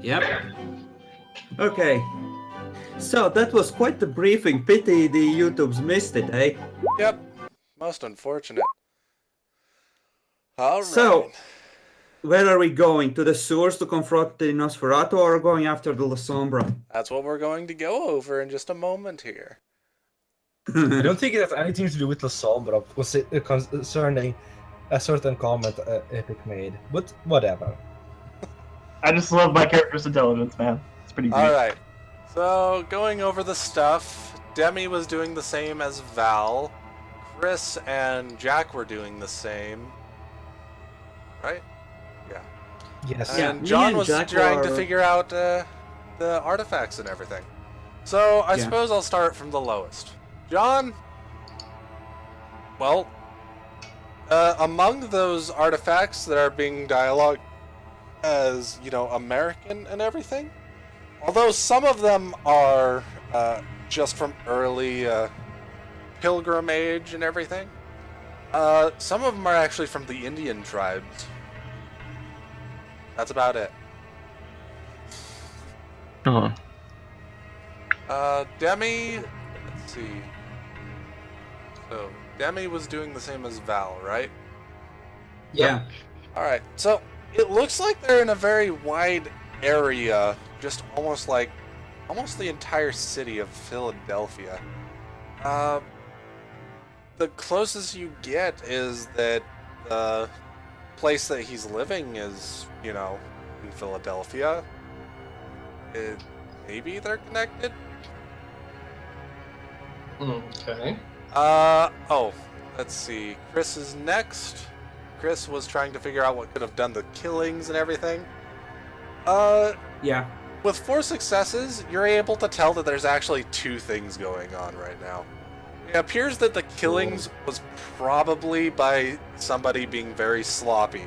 Yep. Okay. So that was quite the briefing. Pity the YouTubes missed it, eh? Yep. Most unfortunate. All right. So, where are we going? To the sewers to confront the Nosferatu, or going after the La Sombra? That's what we're going to go over in just a moment here. I don't think it has anything to do with La Sombra concerning a certain comment Epic made, but whatever. I just love my character's intelligence, man. It's pretty great. Alright. So, going over the stuff, Demi was doing the same as Val. Chris and Jack were doing the same. Right? Yeah. Yes. Yeah, And me John and was Jack trying to were- figure out the artifacts and everything. So, I Yeah. suppose I'll start from the lowest. John, well, among those artifacts that are being dialogued as, you know, American and everything, although some of them are just from early Pilgrim Age and everything, some of them are actually from the Indian tribes. That's about it. Oh. Demi, let's see. So, Demi was doing the same as Val, right? Yeah. Alright, so it looks like they're in a very wide area, just almost the entire city of Philadelphia. The closest you get is that the place that he's living is, you know, in Philadelphia. Maybe they're connected? Okay. Oh, let's see. Chris is next. Chris was trying to figure out what could have done the killings and everything. Yeah. With 4 successes, you're able to tell that there's actually 2 things going on right now. It appears that the killings was probably by somebody being very sloppy.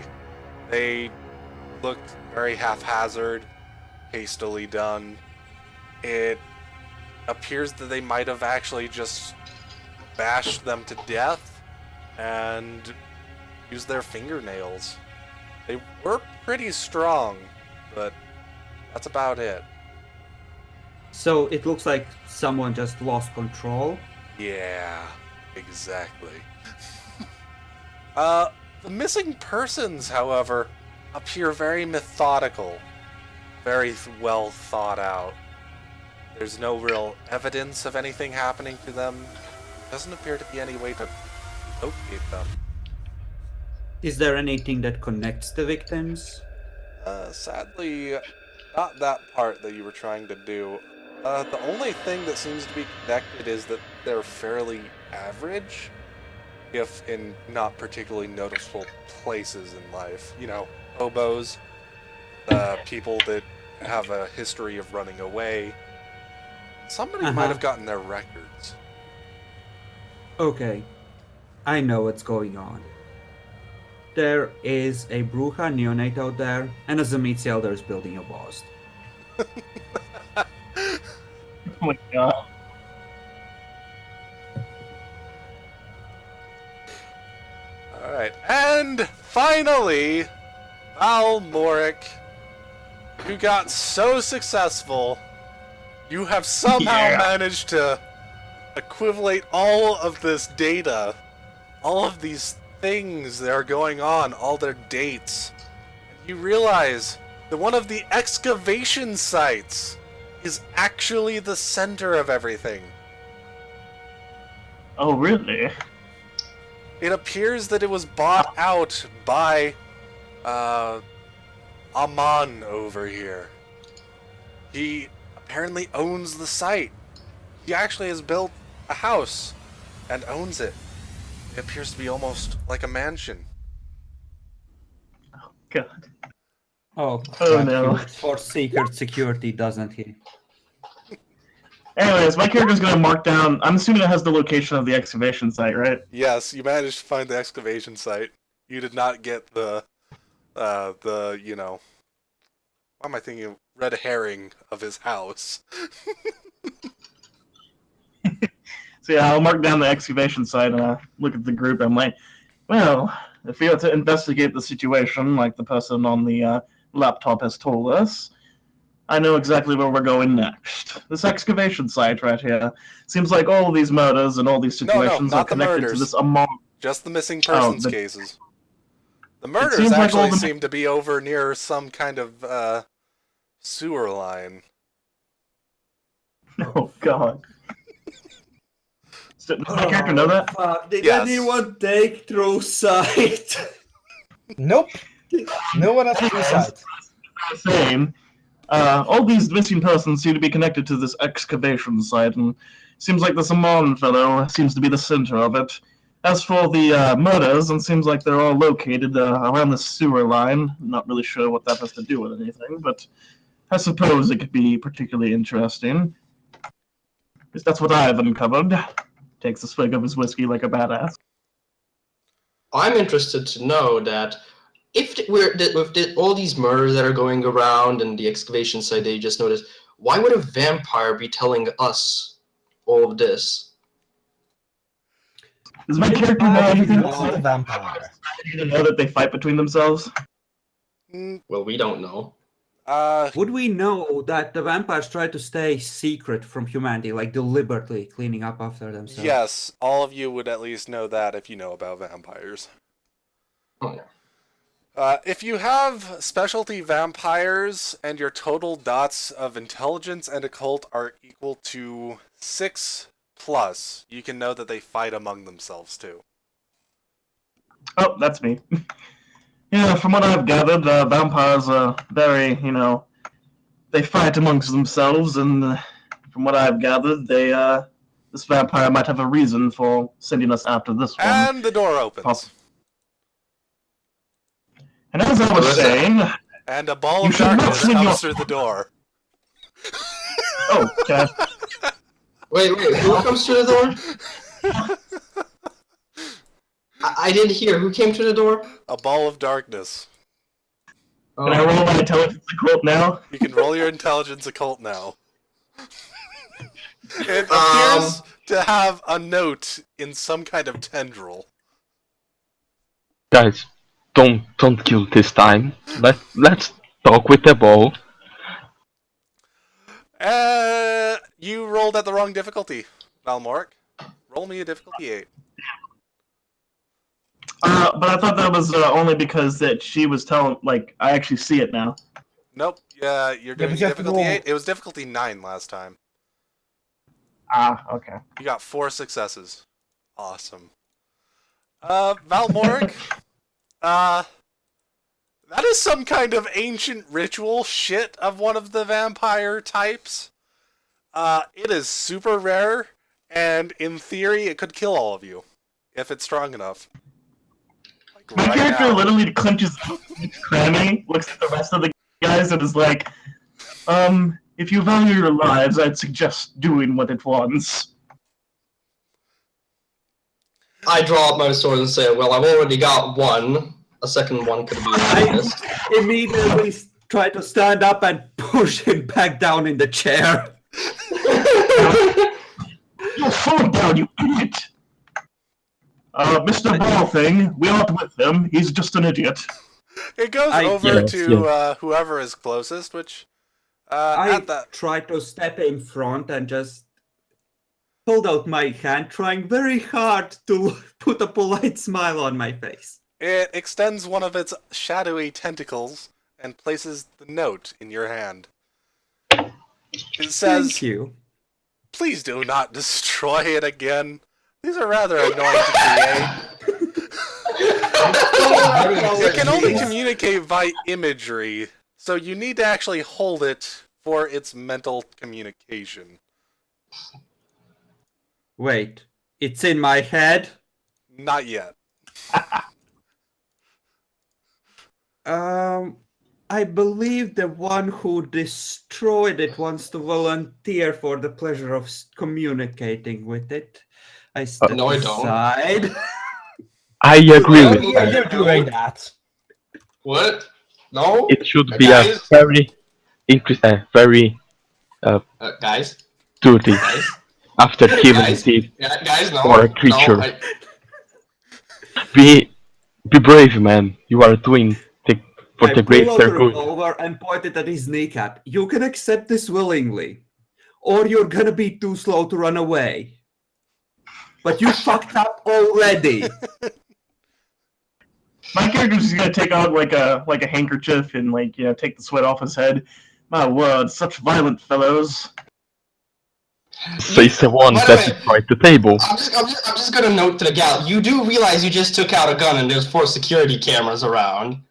They looked very haphazard, hastily done. It appears that they might have actually just bashed them to death and used their fingernails. They were pretty strong, but that's about it. So it looks like someone just lost control. Yeah, exactly. The missing persons, however, appear very methodical, very well thought out. There's no real evidence of anything happening to them. Doesn't appear to be any way to locate them. Is there anything that connects the victims? Sadly, not that part that you were trying to do. The only thing that seems to be connected is that they're fairly average, if in not particularly noticeable places in life. You know, hobos, people that have a history of running away. Somebody might have gotten their records. Okay. I know what's going on. There is a Bruja neonate out there, and a Zamitzi Elder is building a boss. Oh my god. Alright, and finally, Val Morick, who got so successful, you have somehow managed to equivalate all of this data, all of these things that are going on, all their dates. You realize that one of the excavation sites is actually the center of everything. Oh, really? It appears that it was bought out by Aman over here. He apparently owns the site. He actually has built a house and owns it. It appears to be almost like a mansion. God. Oh, Oh no. for secret security, doesn't he? Anyways, my character's gonna mark down. I'm assuming it has the location of the excavation site, right? Yes, you managed to find the excavation site. You did not get the you know, why am I thinking of red herring of his house? So yeah, I'll mark down the excavation site and I look at the group. I'm like, well, if we have to investigate the situation, like the person on the laptop has told us, I know exactly where we're going next. This excavation site right here. Seems like all these murders and all these No, situations are not the connected to murders. this among. Just the missing persons the- cases. The murders seems like all actually the- seem to be over near some kind of sewer line. Oh God. Does my character know that? Fuck. Did Yes. anyone take true sight? Nope. No one has true sight. Same. All these missing persons seem to be connected to this excavation site, and seems like this Amon fellow seems to be the center of it. As for the murders, it seems like they're all located around the sewer line. Not really sure what that has to do with anything, but I suppose it could be particularly interesting. At least that's what I've uncovered. Takes a swig of his whiskey like a badass. I'm interested to know that with all these murders that are going around and the excavation site that you just noticed, why would a vampire be telling us all of this? Does my character know anything What's about a it? vampire? Do you know that they fight between themselves? Mm, Well, we don't know. Would we know that the vampires try to stay secret from humanity, like deliberately cleaning up after themselves? yes, all of you would at least know that if you know about vampires. Oh, yeah. If you have specialty vampires and your total dots of intelligence and occult are equal to 6+, you can know that they fight among themselves too. Oh, that's me. Yeah, from what I've gathered, vampires are very, they fight amongst themselves, and from what I've gathered, this vampire might have a reason for sending us after this one. And the door opens. And as I was saying, And a ball You of should not darkness swing comes your- through the door. oh, okay. Wait, who comes to the door? I didn't hear. Who came to the door? A ball of darkness. Can I roll my intelligence occult now? You can roll your intelligence occult now. It appears to have a note in some kind of tendril. Guys, don't kill this time. Let's talk with the ball. You rolled at the wrong difficulty, Valmoric. Roll me a difficulty 8. But I thought that was only because that she was telling, I actually see it now. Nope. Yeah, you're doing but you have to difficulty roll- 8. It was difficulty 9 last time. Ah, okay. You got 4 successes. Awesome. Valmoric, that is some kind of ancient ritual shit of one of the vampire types. It is super rare, and in theory, it could kill all of you if it's strong enough. Like My right character now. literally clenches its cramming, looks at the rest of the guys, and is like, if you value your lives, I'd suggest doing what it wants. I draw up my sword and say, well, I've already got one. A second one could be honest. Immediately try to stand up and push him back down in the chair. You'll fall down, you idiot! Mr. Ball thing, we aren't with him, he's just an idiot. It goes I- over Yes, to whoever is closest, which I at that try to step in front and just hold out my hand, trying very hard to put a polite smile on my face. it extends one of its shadowy tentacles and places the note in your hand. It says, Thank you. "Please do not destroy it again. These are rather annoying to create. It can only communicate by imagery, so you need to actually hold it for its mental communication." Wait, it's in my head? Not yet. I believe the one who destroyed it wants to volunteer for the pleasure of communicating with it. I step No, I don't. aside. I agree Well, with Yeah, you. you're doing that. What? No? It should be a Guys? very very Guys? dirty Guys? after killing Guys? it. Yeah, guys, no. Or a creature. No, Be brave, man. You are doing the For I the pull out greater the good. revolver and point it at his kneecap. You can accept this willingly, or you're gonna be too slow to run away. But you fucked up already. My character's just gonna take out like a handkerchief and take the sweat off his head. My word, such violent fellows. Says the one By the that way, destroyed the table. I'm just gonna note to the gal, you do realize you just took out a gun and there's 4 security cameras around.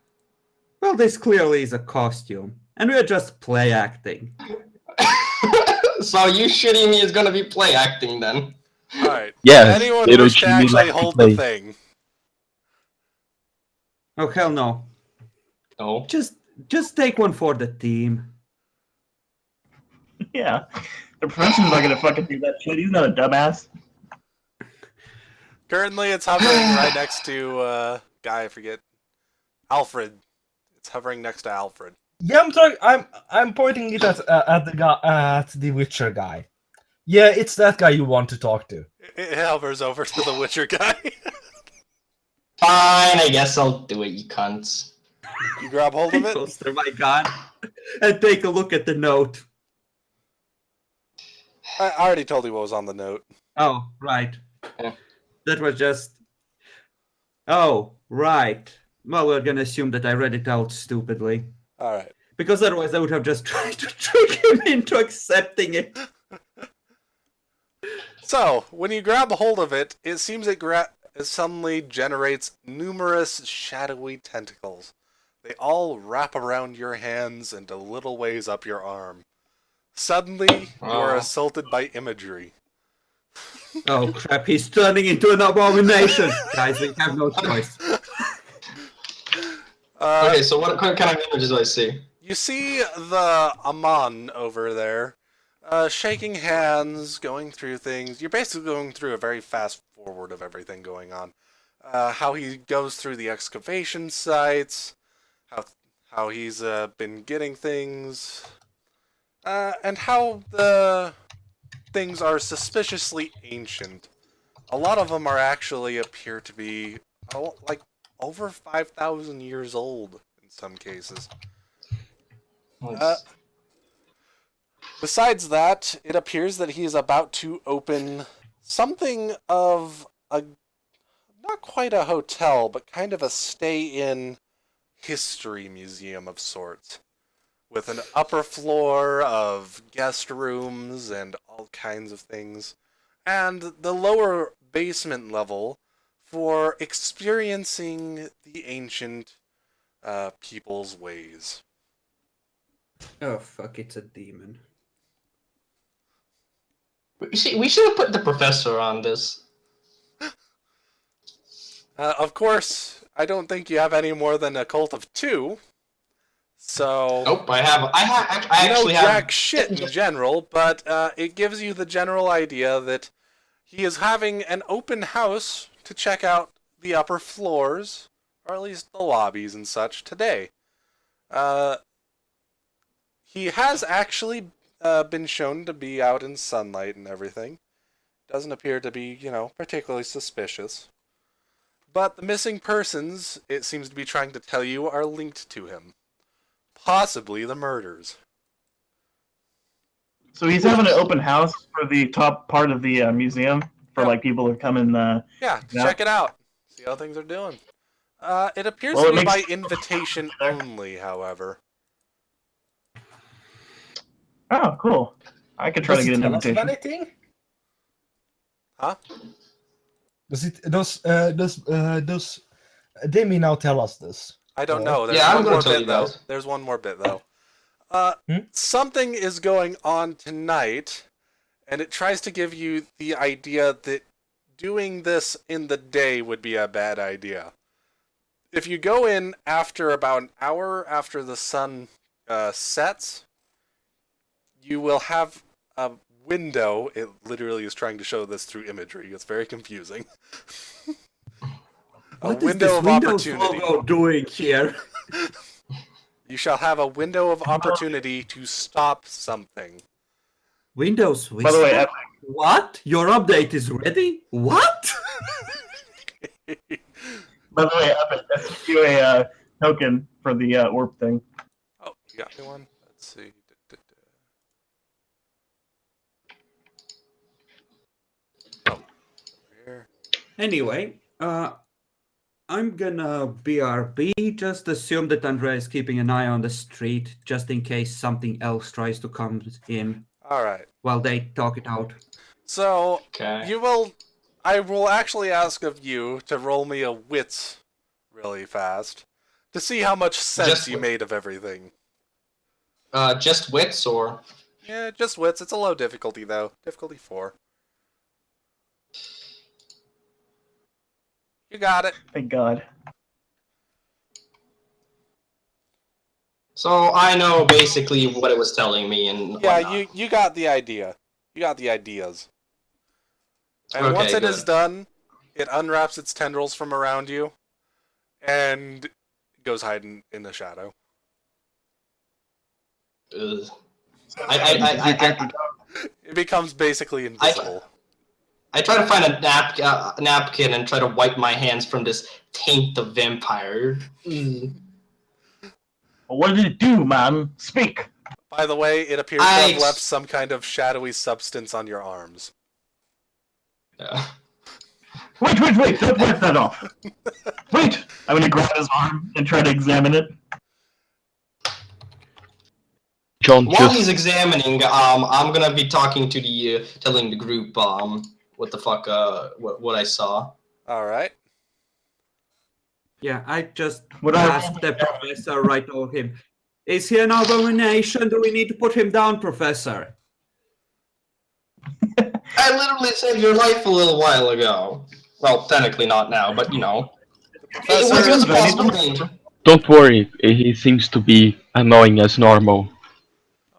Well, this clearly is a costume, and we're just play acting. So you shitting me is gonna be play acting then. Alright. Yes, Anyone little wish to Jimmy actually likes to hold play. the thing? Oh hell no! No. Just take one for the team. Yeah. The professor's not gonna fucking do that shit. He's not a dumbass. Currently, it's hovering right next to, guy, I forget. Alfred. It's hovering next to Alfred. Yeah, I'm pointing it at the guy, at the Witcher guy. Yeah, it's that guy you want to talk to. It hovers over to the Witcher guy. Fine, I guess I'll do it, you cunts. You grab hold I of it? holster my gun and take a look at the note. I already told you what was on the note. Oh, right. Yeah. That was just. Oh, right. Well, we're gonna assume that I read it out stupidly. Alright. Because otherwise I would have just tried to trick him into accepting it. So, when you grab hold of it, it seems it suddenly generates numerous shadowy tentacles. They all wrap around your hands and a little ways up your arm. Suddenly, you are assaulted by imagery. Oh crap, he's turning into an abomination! Guys, we have no choice. Okay, so what kind of images do I see? You see the Amon over there, shaking hands, going through things. You're basically going through a very fast forward of everything going on. How he goes through the excavation sites, how he's been getting things, and how the things are suspiciously ancient. A lot of them are actually appear to be like over 5,000 years old in some cases. Besides that, it appears that he is about to open something of a, not quite a hotel, but kind of a stay-in history museum of sorts, with an upper floor of guest rooms and all kinds of things, and the lower basement level for experiencing the ancient people's ways. Oh fuck, it's a demon. You see, we should have put the professor on this. Of course, I don't think you have any more than a cult of 2. So Nope, I you actually know have. jack shit in general, but it gives you the general idea that he is having an open house to check out the upper floors, or at least the lobbies and such, today. He has actually been shown to be out in sunlight and everything. Doesn't appear to be, particularly suspicious. But the missing persons, it seems to be trying to tell you, are linked to him. Possibly the murders. So he's having an open house for the top part of the museum for Yep. people to come and. Yeah, Yeah. check it out. See how things are doing. It appears Well, to it be by makes- invitation only, however. Oh, cool. I could try Does to it get an tell us invitation. anything? Huh? Does Demi now tell us this? I don't Yeah. know. There's Yeah, I'm one gonna more tell bit you though. guys. There's one more bit though. Hmm? Something is going on tonight, and it tries to give you the idea that doing this in the day would be a bad idea. If you go in after about an hour after the sun sets, you will have a window. It literally is trying to show this through imagery. It's very confusing. What is this Windows logo doing here? You shall have a window of opportunity to stop something. Windows By the way, Vista? What? Your update is ready? What? By the way, Epic, that's you token for the orb thing. Oh, you got me one? Let's see. Oh, here. Anyway, I'm gonna BRB. Just assume that Andrea is keeping an eye on the street, just in case something else tries to come in Alright. while they talk it out. So, Okay. I will actually ask of you to roll me a wits really fast to see how much sense Just you made of everything. Just wits or? Yeah, just wits. It's a low difficulty, though. Difficulty 4. You got it. Thank God. So I know basically what it was telling me and Yeah, whatnot. you got the idea. You got the ideas. And Okay, once it good. is done, it unwraps its tendrils from around you and goes hiding in the shadow. Ugh. I It becomes basically invisible. I try to find a napkin and try to wipe my hands from this taint of vampire. Well, what did it do, man? Speak. By the way, it appears to have left some kind of shadowy substance on your arms. Wait! Don't wipe that off. Wait! I'm gonna grab his arm and try to examine it. John While just he's examining, I'm gonna be talking to the, telling the group, what the fuck, what I saw. Alright. Yeah, I just What I- asked the professor right over him. Is he an abomination? Do we need to put him down, Professor? I literally saved your life a little while ago. Well, technically not now, but you know. It was a possible danger. don't worry, he seems to be annoying as normal.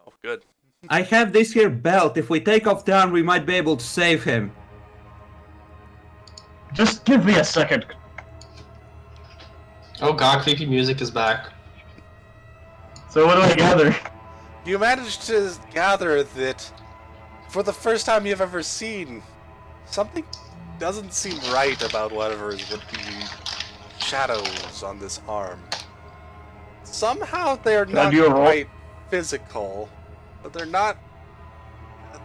Oh, good. I have this here belt. If we take off the arm, we might be able to save him. Just give me a second. Oh god, creepy music is back. So what do I gather? You managed to gather that for the first time you've ever seen, something doesn't seem right about whatever is with the shadows on this arm. Somehow they're Can I not do a roll? quite physical, but they're not.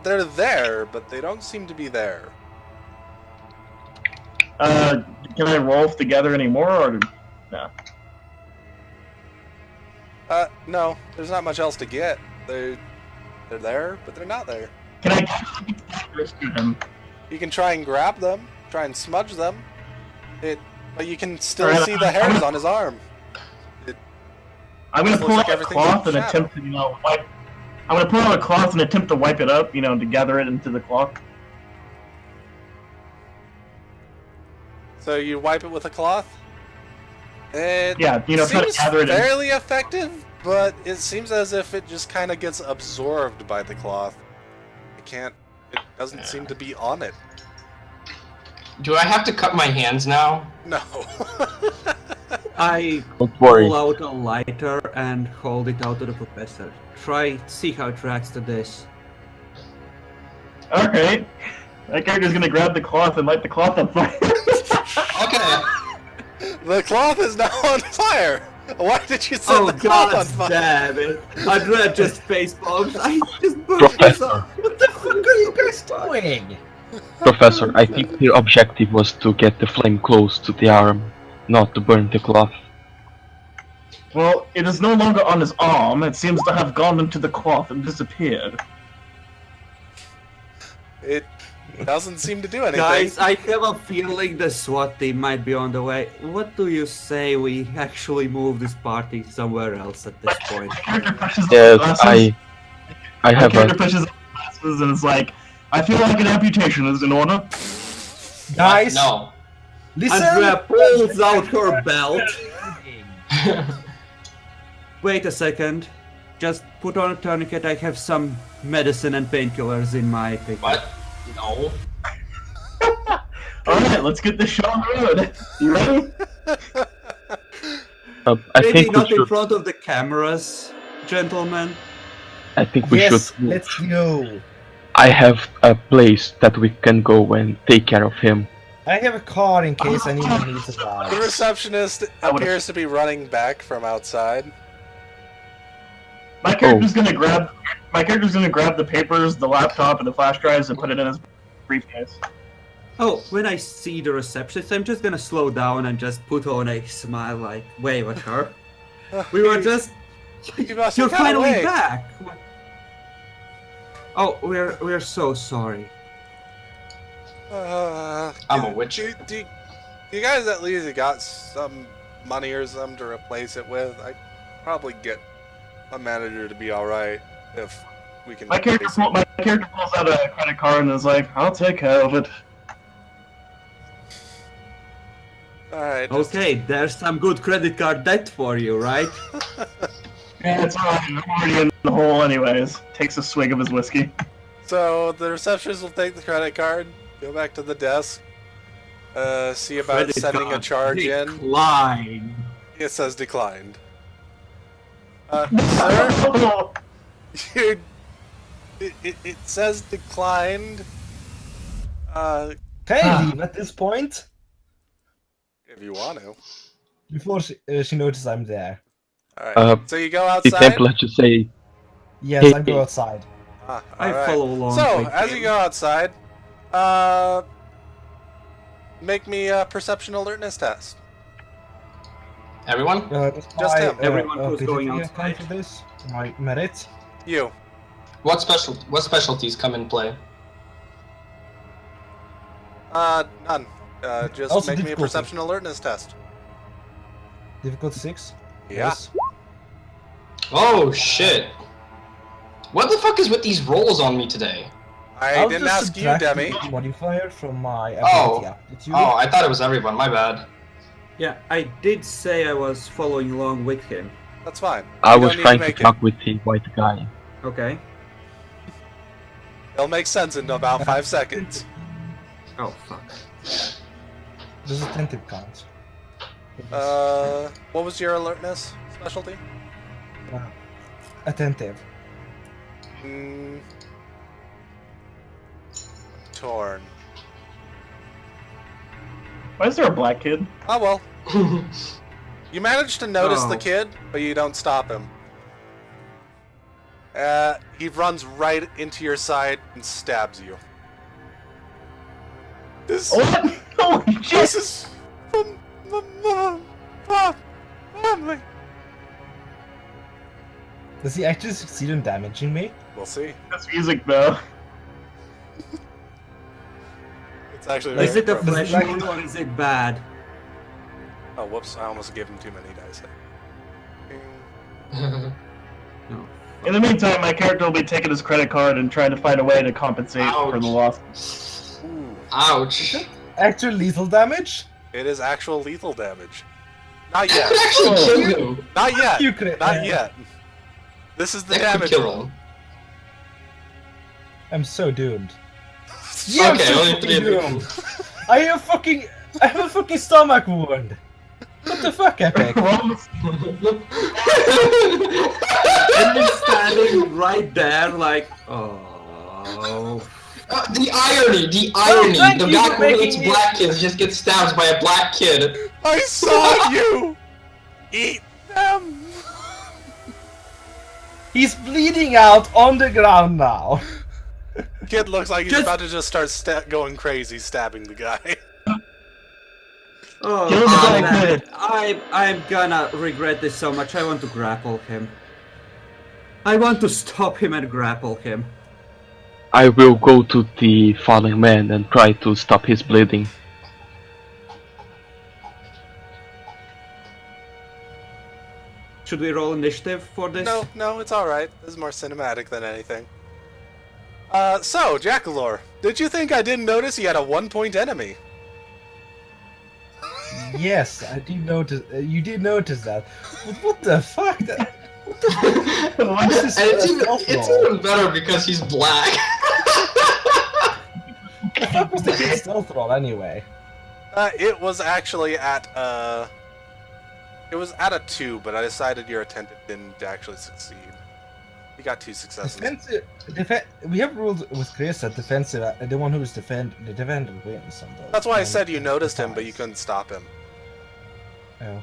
They're there, but they don't seem to be there. Can I roll together anymore, or no? No, there's not much else to get. They're there, but they're not there. Can I get this to him? You can try and grab them, try and smudge them. But you can still Alright, see the hairs on his arm. I'm gonna Looks pull like out a everything's cloth in and shadow. attempt to, wipe. I'm gonna pull out a cloth and attempt to wipe it up, to gather it into the cloth. So you wipe it with a cloth. It Yeah, try to seems gather it in. fairly effective, but it seems as if it just kind of gets absorbed by the cloth. It doesn't seem to be on it. Do I have to cut my hands now? No. I Don't worry. pull out a lighter and hold it out to the professor. See how it reacts to this. Alright. That character's gonna grab the cloth and light the cloth on fire. Okay. The cloth is now on fire. Why did you set Oh the cloth on god fire? damn it! Andrea just facepalms. I just burned Professor. myself. What the fuck are you guys Doing? Professor, I think your objective was to get the flame close to the arm, not to burn the cloth. Well, it is no longer on his arm. It seems to have gone into the cloth and disappeared. It doesn't seem to do anything. Guys, I have a feeling the SWAT team might be on the way. What do you say we actually move this party somewhere else at this point? Character pushes Yes, up glasses. I have Character a... pushes up glasses and it's like, I feel like an amputation is in order. Guys, No. listen. Andrea pulls out her belt. Wait a second. Just put on a tourniquet. I have some medicine and painkillers in my pickup. What? No. Alright, let's get this show on the road. You ready? I Maybe think we not in should... front of the cameras, gentlemen. I think we Yes, should... let's go. I have a place that we can go and take care of him. I have a car in case anyone needs a ride. The receptionist appears to be running back from outside. My character's gonna grab the papers, the laptop, and the flash drives and put it in his briefcase. Oh, when I see the receptionist, I'm just gonna slow down and just put on a smile, like wave at her. We were just. You're finally back. Oh, we're so sorry. I'm a witch. Do you guys at least got some money or something to replace it with? I probably get a manager to be all right if we can. My character pulls out a credit card and is like, "I'll take care of it." All right. Okay, there's some good credit card debt for you, right? Yeah, it's alright. I'm already in the hole anyways. Takes a swig of his whiskey. So the receptionist will take the credit card, go back to the desk, see about Credit sending a card charge in. decline. It says declined. Sir, it says declined. Can I leave at this point? If you want to. Before she notices I'm there. Alright, so you go The outside? temple had to say, Yes, I go outside. I follow along. So, with as him. you go outside, make me a perception alertness test. Everyone? Just him. Everyone who's did going you outside. account for this? My merit? You. What specialties come in play? None. Just Also make me a difficulty. perception alertness test. Difficulty 6? Yeah. Yes. Oh shit! What the fuck is with these rolls on me today? I I'll didn't just ask you, subtract Demi. the modifier from my ability. Oh. Yeah. It's you. Oh, I thought it was everyone. My bad. Yeah, I did say I was following along with him. That's fine. I You was don't need trying to make it. talk with the white guy. Okay. It'll make sense in about 5 seconds. Oh fuck. Does attentive count? What was your alertness specialty? Attentive. Torn. Why is there a black kid? Oh well. You managed to notice the Oh. kid, but you don't stop him. He runs right into your side and stabs you. This What? Holy shit! this is from my family. Does he actually succeed in damaging me? We'll see. This music though. It's actually Is very it a appropriate. flesh wound or is it bad? Oh, whoops! I almost gave him too many dice. No. In the meantime, my character will be taking his credit card and trying to find a way to compensate for the loss. Ooh, Ouch! Actual lethal damage? it is actual lethal damage. Not That yet. could actually kill him. Not yet. You could. Not yet. This is the That could damage kill roll. him. I'm so doomed. Okay, I'm so only fucking 3 of you. doomed. I have a fucking stomach wound. What the fuck, Epic? And he's standing right there, like, oh. The irony, the irony. thank The you guy for who making hates me- black kids just gets stabbed by a black kid. I saw you eat them. He's bleeding out on the ground now. Kid looks like he's Just- about to just start going crazy, stabbing the guy. Oh, Kill the damn guy, it. I'm gonna regret this so much. I want to grapple him. I want to stop him and grapple him. I will go to the fallen man and try to stop his bleeding. Should we roll initiative for this? No, it's alright. This is more cinematic than anything. So, Jackalore, did you think I didn't notice he had a 1-point enemy? Yes, I did notice. You did notice that. But what the fuck? What the fuck? And This is it's a even, stealth it's roll. even better because he's black. What's the kid's stealth roll anyway? It was actually at, it was at a 2, but I decided your attempt didn't actually succeed. He got 2 successes. We have rules with Chris that defensive, the one who is the defender wins. That's why I said you noticed him, but you couldn't stop him. Oh.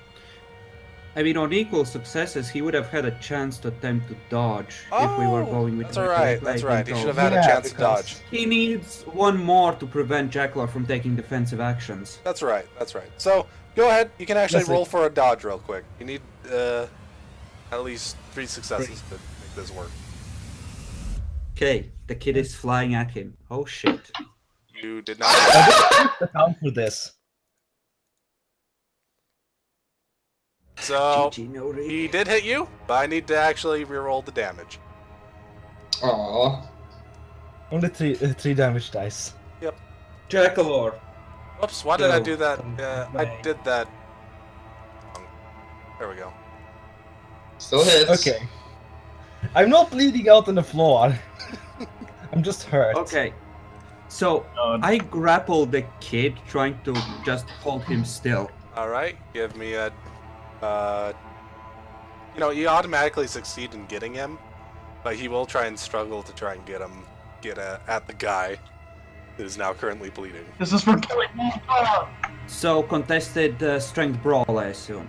I mean, on equal successes, he would have had a chance to attempt to dodge if we were going with. That's right. That's right. He should have had a Yeah, chance to because- dodge. He needs one more to prevent Jacklor from taking defensive actions. That's right. That's right. So go ahead. You can actually Listen. roll for a dodge real quick. You need at least 3 successes to make this work. Okay, the kid is flying at him. Oh shit. You did not. I didn't account for this. So GG, no re- he did hit you, but I need to actually reroll the damage. Aww. Only three damage dice. Jackalor. Whoops! Why did I Go. do that? I Right. did that. There we go. Still hits. Okay. I'm not bleeding out on the floor. I'm just hurt. Okay. So I grappled the kid, trying to just hold him still. All right. Give me a. You automatically succeed in getting him, but he will try and struggle to try and get at the guy that is now currently bleeding. This is for killing me. So contested strength brawl, I assume.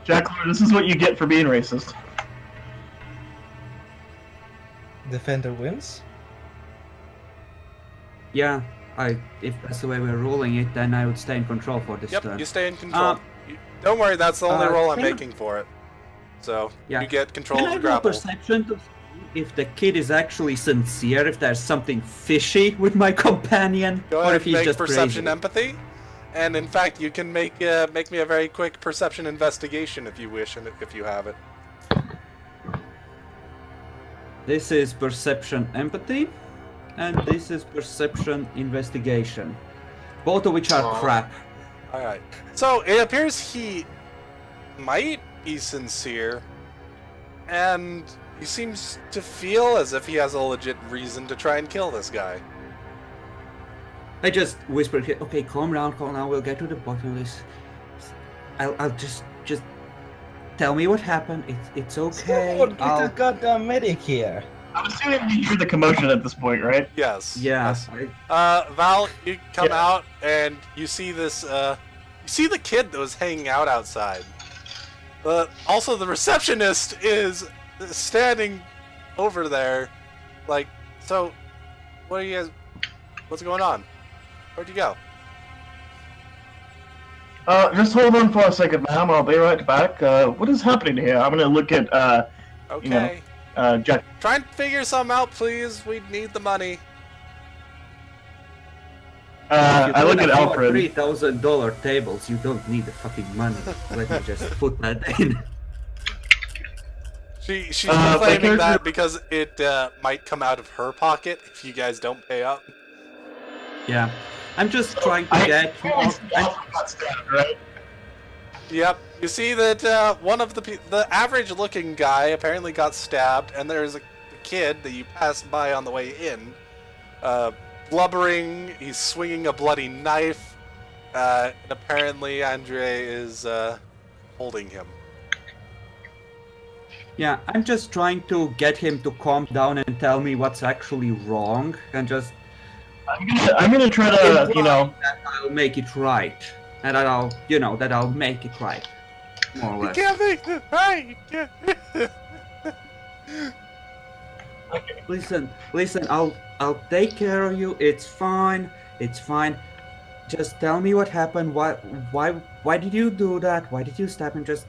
Jacklor, this is what you get for being racist. Defender wins. Yeah, if that's the way we're ruling it, then I would stay in control for this Yep, turn. you stay in control. Don't worry, that's the only roll I'm can I- making for it. So Yeah. you get control Can of I the roll grapple. perception to see if the kid is actually sincere, if there's something fishy with my companion, Go or ahead if and he's make just perception crazy? empathy, and in fact, you can make me a very quick perception investigation if you wish, and if you have it. This is perception empathy, and this is perception investigation. Both of which are Aw. crap. All right. So it appears he might be sincere, and he seems to feel as if he has a legit reason to try and kill this guy. I just whispered here, okay, calm down, we'll get to the bottom of this. I'll just tell me what happened, it's okay. Someone get I'll- a goddamn medic here. I'm assuming you hear the commotion at this point, right? Yes. Yeah, Yes. Val, you come Yeah. out and you see this. You see the kid that was hanging out outside. Also, the receptionist is standing over there, like. So, what are you guys? What's going on? Where'd you go? Just hold on for a second, ma'am. I'll be right back. What is happening here? I'm gonna look at, Okay. Jack. Try and figure something out, please. We need the money. I look at Alfred. $3,000 tables, you don't need the fucking money. Let me just put that in. She's my claiming character- that because it might come out of her pocket if you guys don't pay up. Yeah. I'm just trying to get more. Right? Yep. You see that one of the average-looking guy apparently got stabbed, and there's a kid that you passed by on the way in, blubbering. He's swinging a bloody knife, and apparently Andre is holding him. Yeah, I'm just trying to get him to calm down and tell me what's actually wrong, and just I'm gonna try to, that I'll make it right, and that I'll make it right, more or You less. can't make this right. You can't. Listen, I'll take care of you. It's fine. Just tell me what happened. Why did you do that? Why did you stab him? Just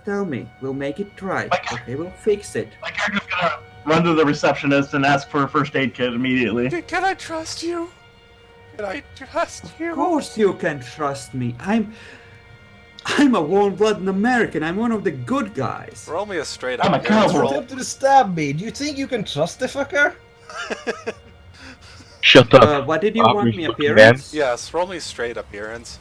tell me. We'll make it right. Okay, we'll fix it. my character's gonna run to the receptionist and ask for a first aid kit immediately. Can I trust you? Can I trust you? Of course you can trust me. I'm a warm-blooded American. I'm one of the good guys. Roll me a straight I'm a up appearance cowboy. roll. Attempted to stab me. Do you think you can trust the fucker? Shut up. What did you want Average me fucking appearance? Yes, roll me straight appearance.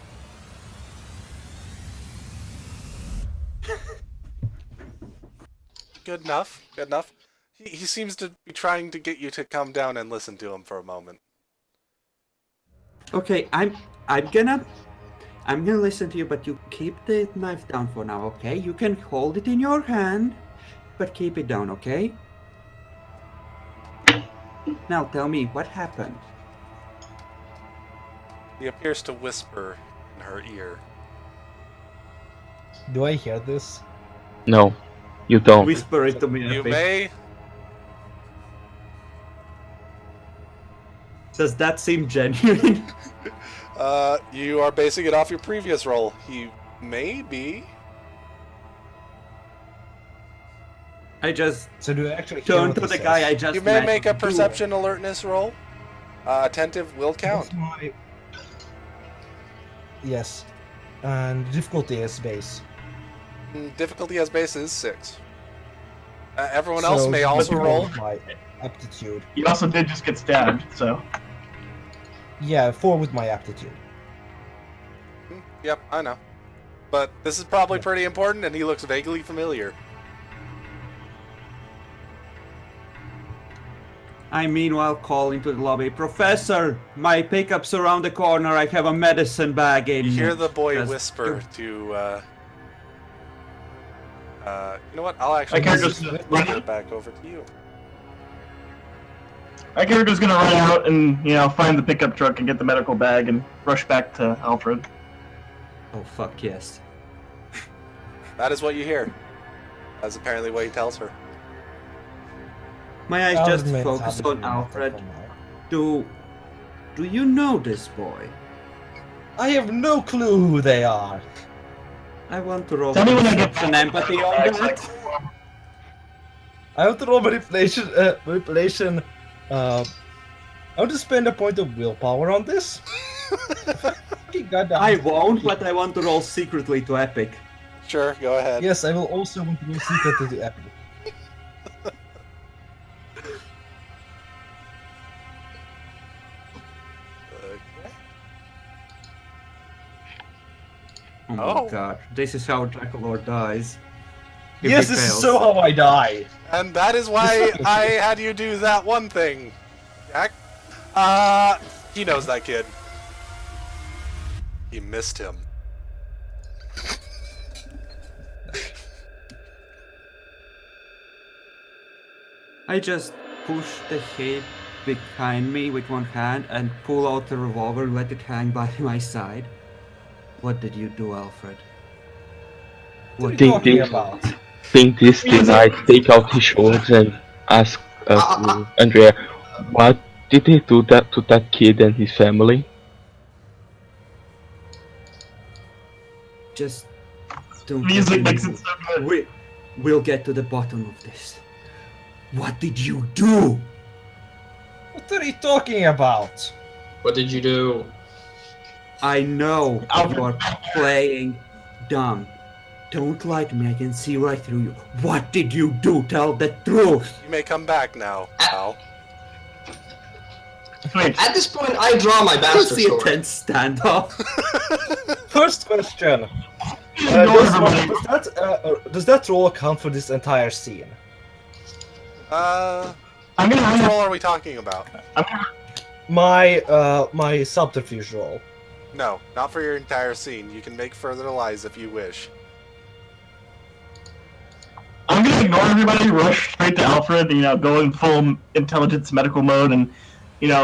Good enough. Good enough. He seems to be trying to get you to come down and listen to him for a moment. Okay, I'm gonna listen to you, but you keep the knife down for now, okay? You can hold it in your hand. but keep it down, okay? Now tell me, what happened? He appears to whisper in her ear. Do I hear this? No, you don't. Whisper it to me, You Epic. may. Does that seem genuine? You are basing it off your previous roll. He may be. I just So do I actually hear turn what to he the says? guy I just You may met. make a Do perception alertness roll. Attentive will count. What's my... Yes. And difficulty is base. Difficulty as base is 6. Everyone else may but also four roll. with my aptitude. You also did just get stabbed, so. Yeah, 4 with my aptitude. Yep, I know. But this is probably Yeah. pretty important, and he looks vaguely familiar. I meanwhile call into the lobby. Professor, my pickup's around the corner. I have a medicine bag in You hear it." the boy Just- whisper to. You know what? I'll actually I can't just just give it back over to you. My character's gonna run out and, find the pickup truck and get the medical bag and rush back to Alfred. Oh fuck yes. That is what you hear. That's apparently what he tells her. May I just Alfred focus Mental on Alfred? for now. Do you know this boy? I have no clue who they are. I want to roll Tell me when I get perception empathy on bags, that. I want to roll manipulation. I want to spend a point of willpower on this. Fucking goddamn. I won't, but I want to roll secretly to Epic. Sure, go ahead. Yes, I will also want to roll secret to the epic. Okay. Oh my Oh. god, this is how Dracolord dies. If Yes, he this is fails. so how I die. And that is why I had you do that one thing, Jack. He knows that kid. He missed him. I just push the head behind me with one hand and pull out the revolver and let it hang by my side. What did you do, Alfred? What are Think you talking this- about? Think this tonight, take out his shoulders and ask Andrea, what did he do that to that kid and his family? Just don't Music let me makes it move. so good. We'll get to the bottom of this. What did you do? What are you talking about? What did you do? I know Alfred. you are playing dumb. Don't lie to me, I can see right through you. What did you do? Tell the truth! You may come back now, Al. Wait, At this point, I draw my I bastard see a sword. tense standoff. First question. ignore everybody. Does that roll account for this entire scene? What I'm gonna roll are we talking about? My subterfuge roll. No, not for your entire scene. You can make further lies if you wish. I'm gonna ignore everybody, rush straight to Alfred, go in full intelligence medical mode, and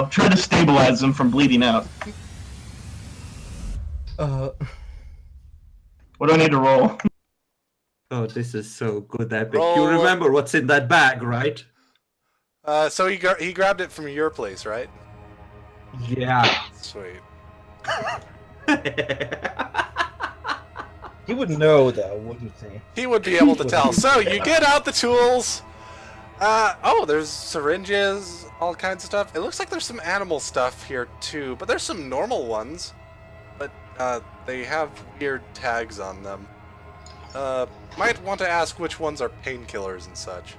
try to stabilize him from bleeding out. What do I need to roll? Oh, this is so good, Epic. Roll- You remember what's in that bag, right? So he grabbed it from your place, right? Yeah. Sweet. He would know though, wouldn't he? He would be able to tell. So you get out the tools. Oh, there's syringes, all kinds of stuff. It looks like there's some animal stuff here too, but there's some normal ones. But they have weird tags on them. Might want to ask which ones are painkillers and such.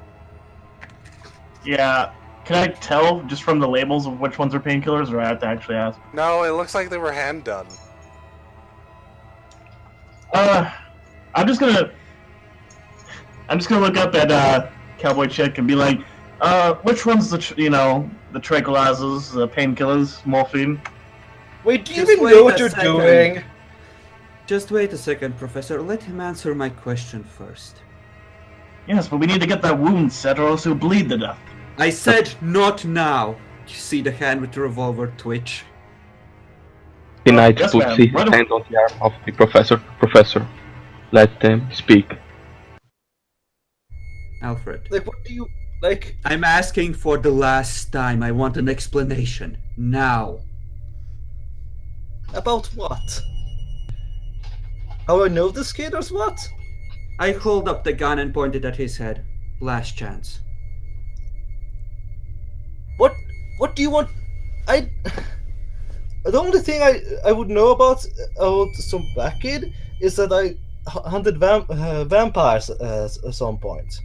Yeah, can I tell just from the labels of which ones are painkillers, or I have to actually ask? No, it looks like they were hand done. I'm just gonna look up at Cowboy Chick and be like, which one's the the tranquilizers, the painkillers, morphine? Wait, do you Just even wait know what a you're second. doing? Just wait a second, Professor. Let him answer my question first. Yes, but we need to get that wound set or else he'll bleed to death. I said not now. You see the hand with the revolver twitch. The knight yes, puts ma'am. his Right hand on the arm of the professor. Professor, let them speak. Alfred. Like, what do you like? I'm asking for the last time. I want an explanation. Now. About what? How I know this kid or what? I hold up the gun and pointed at his head. Last chance. What do you want? I. The only thing I would know about some black kid is that I hunted vampires at some point.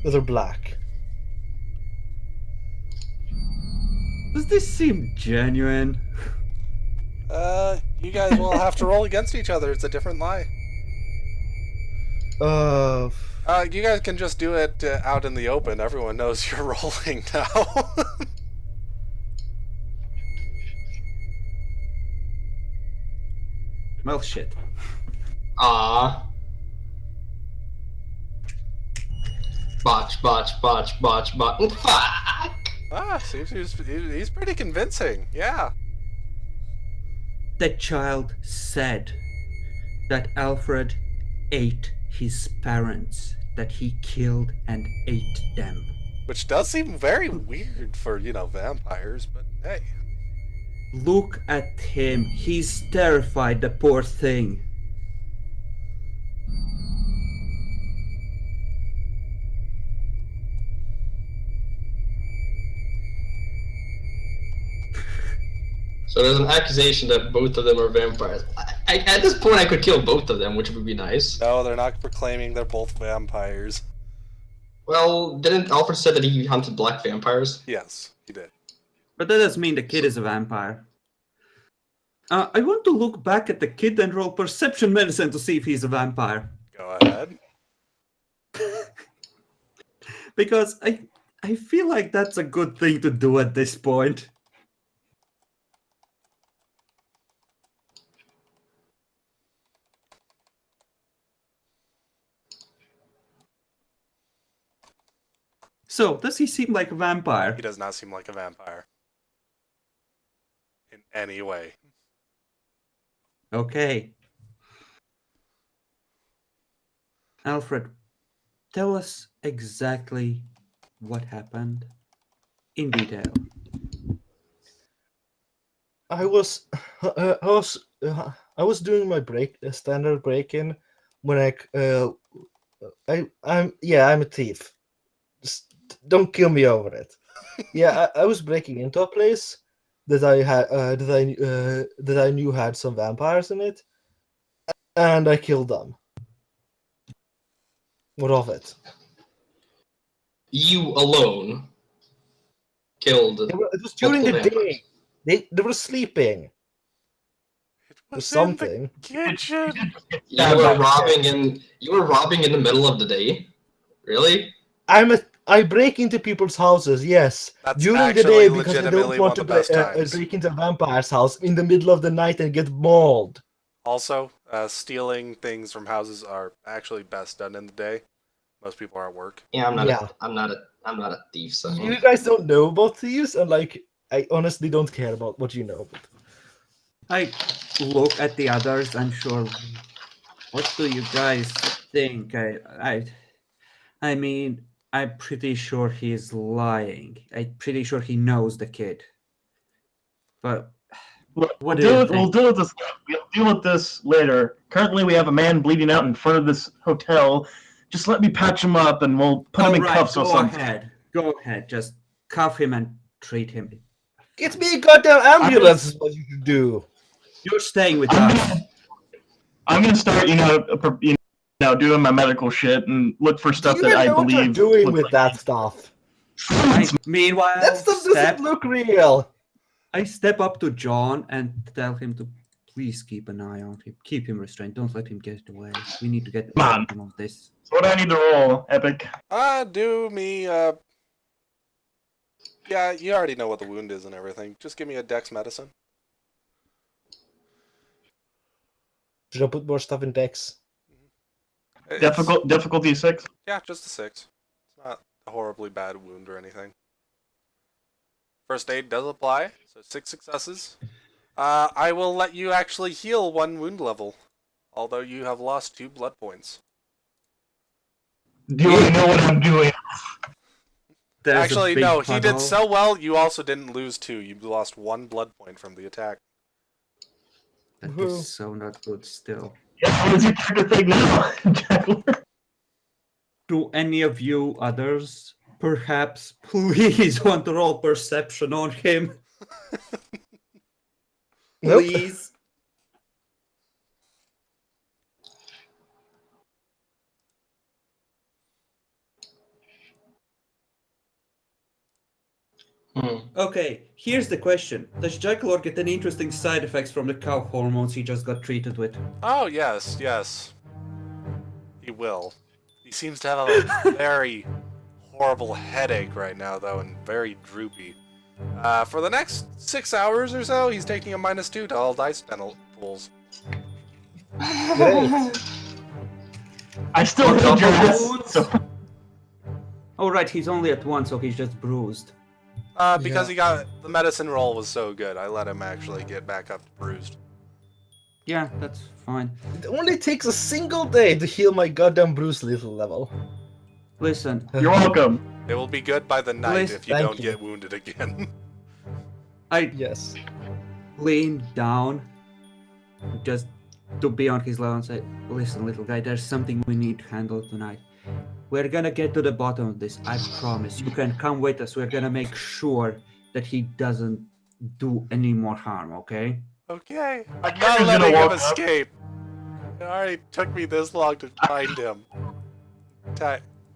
That are black. Does this seem genuine? You guys will have to roll against each other. It's a different lie. You You guys can just do it out in the open. Everyone knows you're rolling now. Well, shit. Ah. Botch. Fuck! Seems he's pretty convincing. Yeah. The child said that Alfred ate his parents, that he killed and ate them. Which does seem very weird for, vampires, but hey. Look at him. He's terrified, the poor thing. So there's an accusation that both of them are vampires. At this point, I could kill both of them, which would be nice. No, they're not proclaiming they're both vampires. Well, didn't Alfred say that he hunted black vampires? Yes, he did. But that doesn't mean the kid is a vampire. I want to look back at the kid and roll perception medicine to see if he's a vampire. Go ahead. Because I feel like that's a good thing to do at this point. So, does he seem like a vampire? He does not seem like a vampire. In any way. Okay. Alfred, tell us exactly what happened in detail. I was doing my standard break-in when I'm a thief. Just don't kill me over it. Yeah, I was breaking into a place that I knew had some vampires in it, and I killed them. What of it? You alone killed. It was during the multiple day. They were sleeping. It Or was something. in the kitchen. You were robbing in the middle of the day. Really? I break into people's houses, yes, That's during the actually day because I legitimately don't want one to of the best times. break into a vampire's house in the middle of the night and get mauled. Also, stealing things from houses are actually best done in the day. Most people are at work. Yeah, I'm not. Yeah. I'm not a thief. So You guys don't know about thieves, and I honestly don't care about what you know. But I look at the others. I'm sure. What do you guys think? I mean, I'm pretty sure he's lying. I'm pretty sure he knows the kid. But what do you We'll think? deal with this. We'll deal with this later. Currently, we have a man bleeding out in front of this hotel. Just let me patch him up, and we'll put him in cuffs or something. Go ahead. Just cuff him and treat him. get me a goddamn ambulance is what you should do. You're staying with us. I'm gonna start, doing my medical shit and look for stuff Do you that I even know what you're believe. doing looks with like- that stuff? Meanwhile, That stuff doesn't look real. I step up to John and tell him to please keep an eye on him. Keep him restrained. Don't let him get away. We need to get Come on. him on this. So what do I need to roll, Epic? Do me, yeah, you already know what the wound is and everything. Just give me a dex medicine. Should I put more stuff in decks? Difficulty 6. Yeah, just a 6. It's not a horribly bad wound or anything. First aid does apply, so 6 successes. I will let you actually heal 1 wound level, although you have lost 2 blood points. Do you know what I'm doing? There's a Actually, big no, he did puddle. so well, you also didn't lose 2. You lost 1 blood point from the attack. That is so not good still. Yeah, what is your character thing now, Chandler? Do any of you others perhaps please want to roll perception on him? Nope. Please? Okay, here's the question. Does Jackalor get any interesting side effects from the cow hormones he just got treated with? Oh, yes, yes. He will. He seems to have a very horrible headache right now, though, and very droopy. For the next 6 hours or so, he's taking a -2 to all dice pools. Great. I still hit your ass. So. Oh right, he's only at 1, so he's just bruised. Because he got the medicine roll was so good, I let him actually get back up to bruised. Yeah, that's fine. It only takes a single day to heal my goddamn Bruce Little level. Listen, You're welcome. It will be good by the night Please, if you thank don't you. get wounded again. I Yes. lean down just to be on his level and say, listen, little guy, there's something we need to handle tonight. We're gonna get to the bottom of this, I promise. You can come with us. We're gonna make sure that he doesn't do any more harm, okay? Okay, I'm not character's gonna letting him walk up. escape. It already took me this long to find him.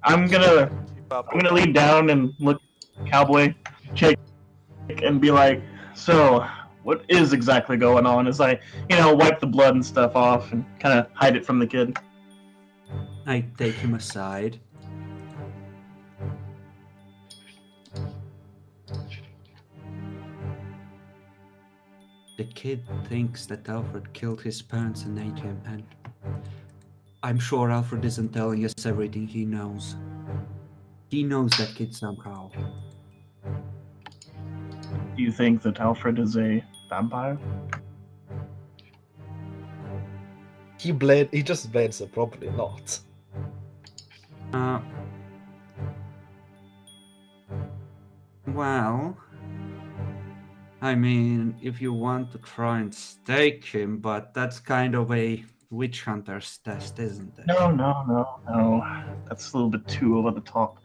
I'm gonna Keep up. lean down and look cowboy chick and be like, so what is exactly going on? As I, wipe the blood and stuff off and kind of hide it from the kid. I take him aside. The kid thinks that Alfred killed his parents and ate him, and I'm sure Alfred isn't telling us everything he knows. He knows that kid somehow. Do you think that Alfred is a vampire? He just blades it, probably not. Well, I mean, if you want to try and stake him, but that's kind of a witch hunter's test, isn't it? No. That's a little bit too over the top.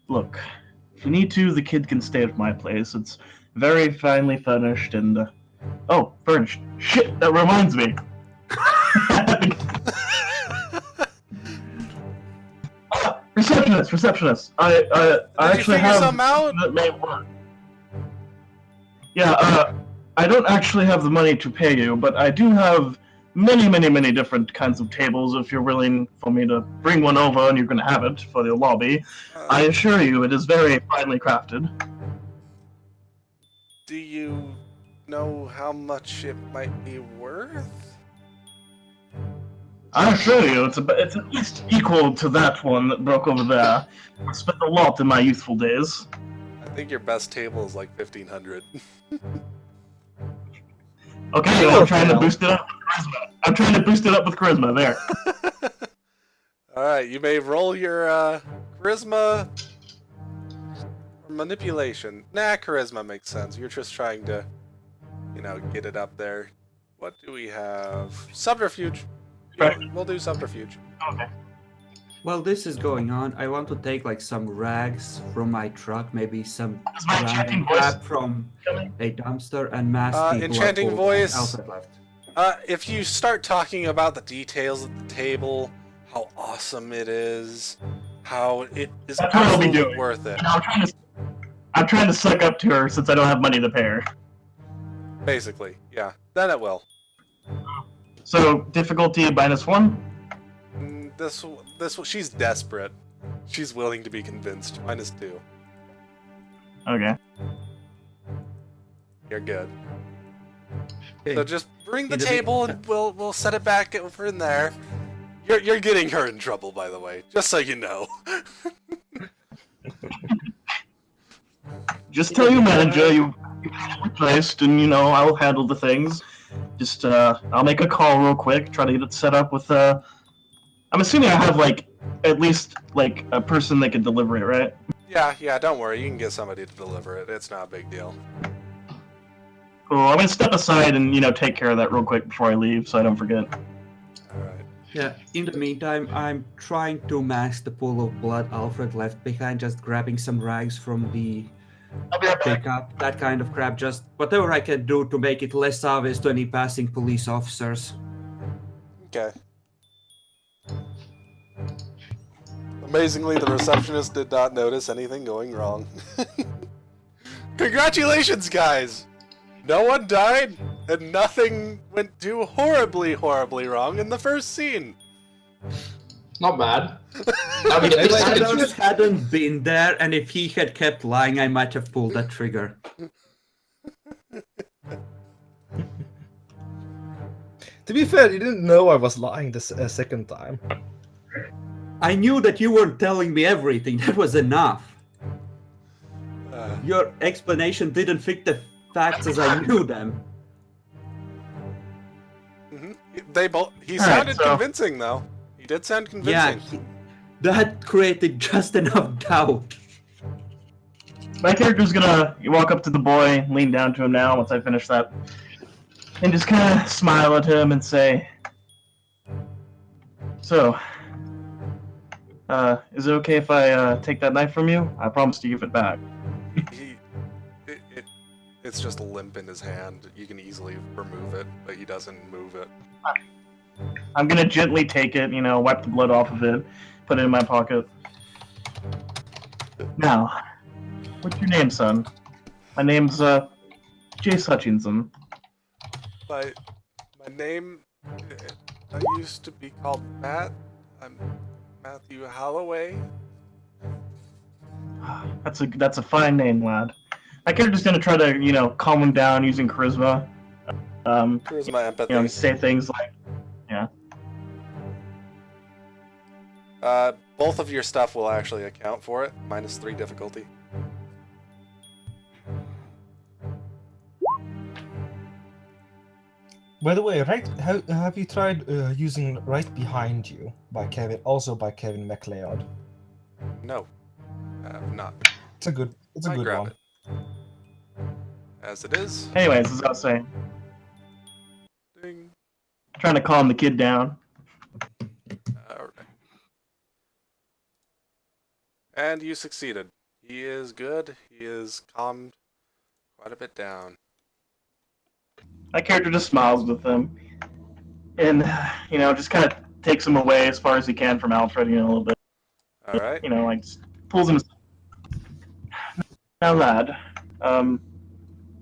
Look, if you need to, the kid can stay at my place. It's very finely furnished and, oh, furnished. Shit, that reminds me. Receptionist. I Did actually you figure have something out? that may work. Yeah, I don't actually have the money to pay you, but I do have many different kinds of tables if you're willing for me to bring one over and you're going to have it for the lobby. I assure you it is very finely crafted. Do you know how much it might be worth? I assure you it's at least equal to that one that broke over there. I spent a lot in my youthful days. I think your best table is like 1,500. Okay, Oh, I'm trying to hell. boost it up with charisma. I'm trying to boost it up with charisma. There. Alright, you may roll your charisma or manipulation. Nah, charisma makes sense. You're just trying to, get it up there. What do we have? Subterfuge. Yeah, we'll do subterfuge. Okay. While this is going on, I want to take like some rags from my truck, maybe some Is my random enchanting voice crap from coming? a dumpster, and mask the enchanting blood pool that voice. Alfred left. If you start talking about the details of the table, how awesome it is, how it is That's what I'll be absolutely doing. worth it. I'm trying to suck up to her since I don't have money to pay her. Basically, yeah. Then it will. So difficulty -1. She's desperate. She's willing to be convinced. -2. Okay. You're good. Okay. So just bring the It'll be- table and we'll set it back over in there. You're getting her in trouble, by the way, just so you know. Just tell your manager you replaced, and I'll handle the things. Just I'll make a call real quick, try to get it set up with I'm assuming I have at least a person that can deliver it, right? Yeah, don't worry, you can get somebody to deliver it. It's not a big deal. Cool. I'm gonna step aside and take care of that real quick before I leave, so I don't forget. All right. Yeah, in the meantime, I'm trying to mask the pool of blood Alfred left behind, just grabbing some rags from the I'll be right back. pickup, that kind of crap, just whatever I can do to make it less obvious to any passing police officers. Okay. Amazingly, the receptionist did not notice anything going wrong. Congratulations, guys! No one died, and nothing went too horribly wrong in the first scene. Not bad. I mean, If it's, Adams hadn't been there, and if he had kept lying, I might have pulled that trigger. To be fair, you didn't know I was lying this second time. I knew that you weren't telling me everything, that was enough. Your explanation didn't fit the facts as I knew them. He All right, sounded so- convincing, though. He did sound Yeah, convincing. that created just enough doubt. My character's gonna walk up to the boy, lean down to him now once I finish that, and just kind of smile at him and say, "So, is it okay if I take that knife from you? I promise to give it back." It's just a limp in his hand. You can easily remove it, but he doesn't move it. I'm gonna gently take it, wipe the blood off of it, put it in my pocket. Now, what's your name, son? My name's Jace Hutchinson. My name, I used to be called Matt. I'm Matthew Holloway. That's a fine name, lad. My character's gonna try to, calm him down using charisma. Here's my empathy. Say things like, Both of your stuff will actually account for it. -3 difficulty. By the way, have you tried using Right Behind You by Kevin MacLeod? No, I have not. It's a good I grab one. it. As it is. anyways, as I was saying, Ding. trying to calm the kid down. Alright. And you succeeded. He is good. He is calmed quite a bit down. My character just smiles with him, and just kind of takes him away as far as he can from Alfred, a little bit. Alright. Just pulls him. Now, lad, do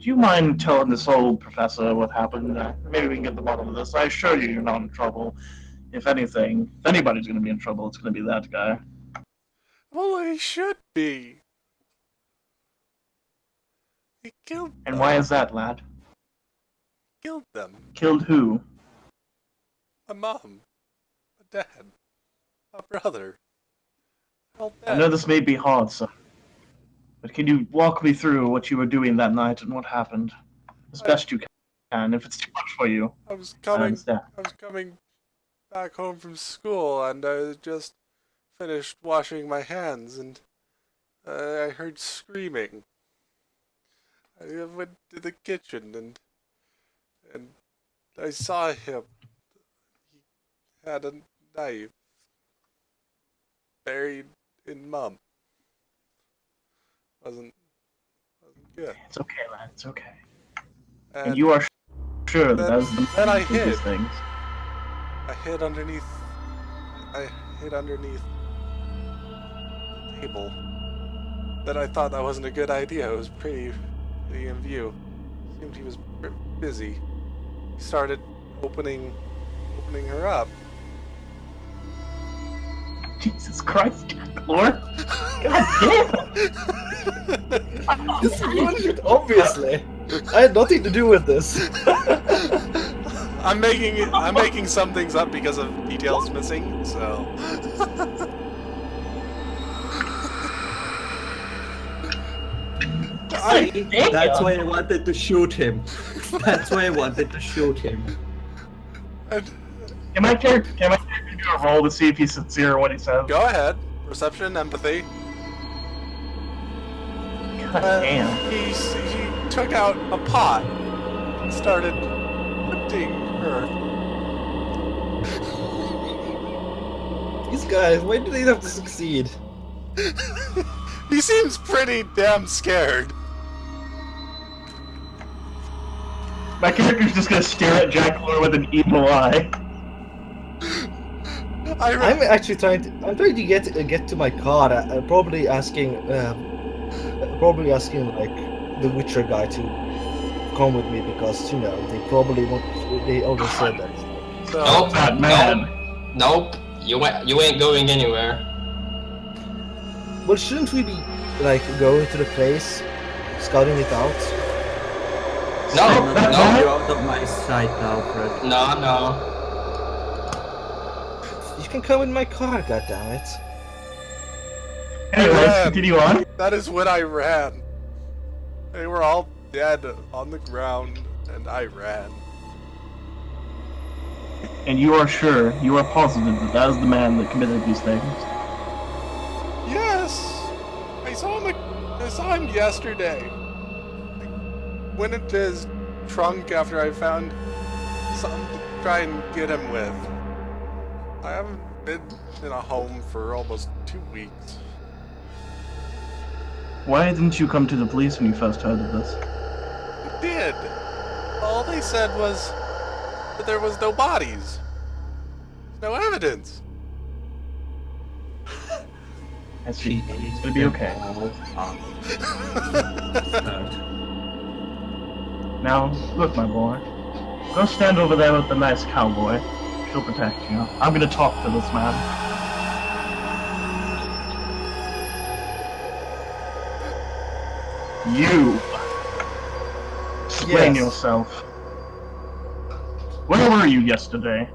you mind telling this old professor what happened? Maybe we can get the bottom of this. I assure you, you're not in trouble. If anything, if anybody's going to be in trouble, it's going to be that guy. Well, he should be. He killed them. And why is that, lad? Killed them. Killed who? My mom. My dad. My brother. All I dead. know this may be hard, son. But can you walk me through what you were doing that night and what happened? As best you can, if it's too much for you. I was I coming understand. back home from school, and I just finished washing my hands, and I heard screaming. I went to the kitchen, and I saw him. He had a knife buried in Mum. Wasn't good. It's okay, lad. It's okay. And And you are sure that then- that's the then I biggest hid. things. I hid underneath the table. But I thought that wasn't a good idea. It was pretty in view. Seemed he was busy. He started opening her up. Jesus Christ, Lord! God damn! This is bullshit, obviously. I had nothing to do with this. I'm making some things up because of details missing. So. That's why I wanted to shoot him. That's why I wanted to shoot him. Can my character do a roll to see if he's sincere in what he says? Go ahead. Perception, empathy. God damn. He took out a pot and started lifting her. These guys, why do they have to succeed? He seems pretty damn scared. My character's just gonna stare at Jack Lore with an evil eye. I'm actually trying to get to my car. Probably asking like the Witcher guy to come with me because you know they probably want. They always said that. So, Nope, That man. nope. You ain't going anywhere. Well, shouldn't we be like going to the place, scouting it out? No, I'm not no. letting you out of my sight, Alfred. No. You can come in my car, goddammit. Anyway, let's continue on. that is when I ran. They were all dead on the ground, and I ran. And you are sure, you are positive that is the man that committed these things? Yes, I saw him yesterday. I went into his trunk after I found something to try and get him with. I haven't been in a home for almost 2 weeks. Why didn't you come to the police when you first heard of this? I did. All they said was that there was no bodies. No evidence. I see. It's gonna be okay. Now, look, my boy. Go stand over there with the nice cowboy. She'll protect you. I'm gonna talk to this man. You! Explain Yes. yourself. Where were you yesterday?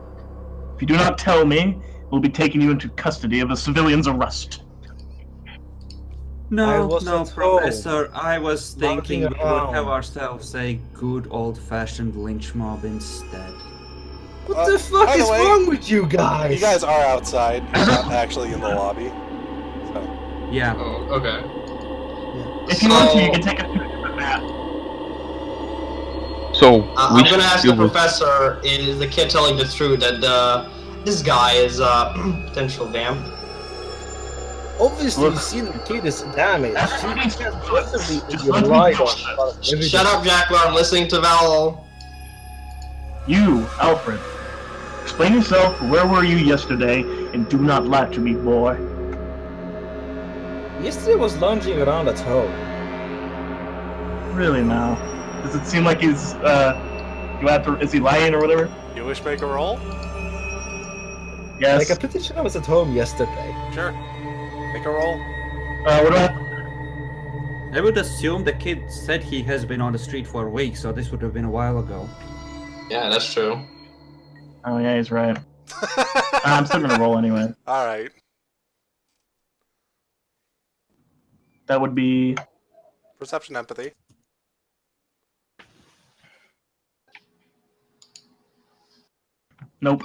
If you do not tell me, we'll be taking you into custody of a civilian's arrest. I No, was no, at home, Professor. I was thinking we lounging would have around. ourselves a good old-fashioned lynch mob instead. What the fuck by the is way, wrong with you guys? You guys are outside. You're not actually in the lobby. So. Yeah. Oh, okay. If you want to, you can take a different map. So, I'm which gonna ask the you would- professor: is the kid telling the truth that this guy is a potential vamp? Obviously, Look. you see the kid is damaged. That's what he said. Just You let me relied finish on this. everything. Shut up, Jackler. I'm listening to Val. You, Alfred. Explain yourself. Where were you yesterday? And do not lie to me, boy. Yesterday was lounging around at home. Really now? Does it seem like he's you have to? Is he lying or whatever? You wish make a roll? Yes. Like, I'm pretty sure I was at home yesterday. Sure. Make a roll. What do I? I would assume the kid said he has been on the street for a week, so this would have been a while ago. Yeah, that's true. Oh yeah, he's right. I'm still gonna roll anyway. All right. That would be Perception, empathy. nope.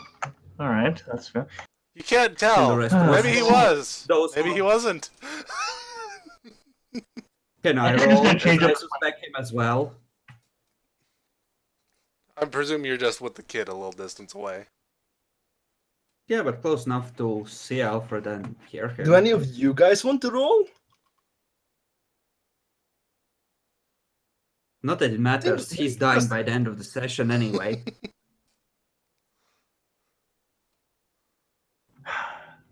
All right, that's fair. You can't And tell. the rest of Maybe he was. Those Maybe he wasn't. Can I I'm just roll? gonna change I up- suspect him as well. I presume you're just with the kid a little distance away. Yeah, but close enough to see Alfred and hear him. Do any of you guys want to roll? Not that it matters. Think- He's dying by the end of the session anyway.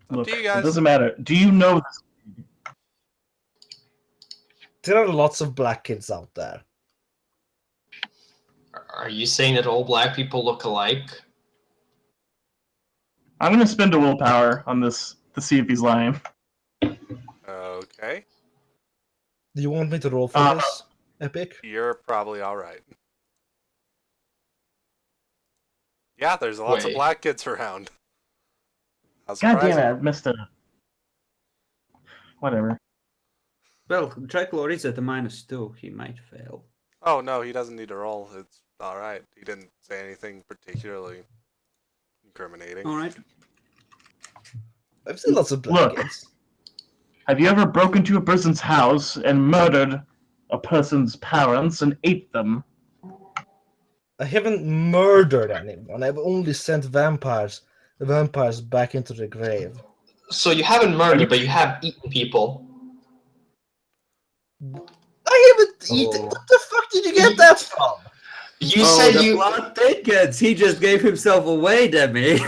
Look, to you it guys. doesn't matter. Do you know this? There are lots of black kids out there. Are you saying that all black people look alike? I'm gonna spend a willpower on this to see if he's lying. Okay. Do you want me to roll for this, Epic? You're probably all right. Yeah, there's lots of Wait. black kids around. How God damn surprising. it, I missed it. Whatever. Well, Dracula is at a -2. He might fail. Oh no, he doesn't need to roll. It's alright. He didn't say anything particularly incriminating. All right. I've seen lots of black Look. kids. Have you ever broken into a person's house and murdered a person's parents and ate them? I haven't murdered anyone. I've only sent vampires back into the grave. So you haven't murdered, but you have eaten people. I haven't eaten. Oh. What the fuck did you get that from? You Oh, said the you blood tickets. He just gave himself away, Demi.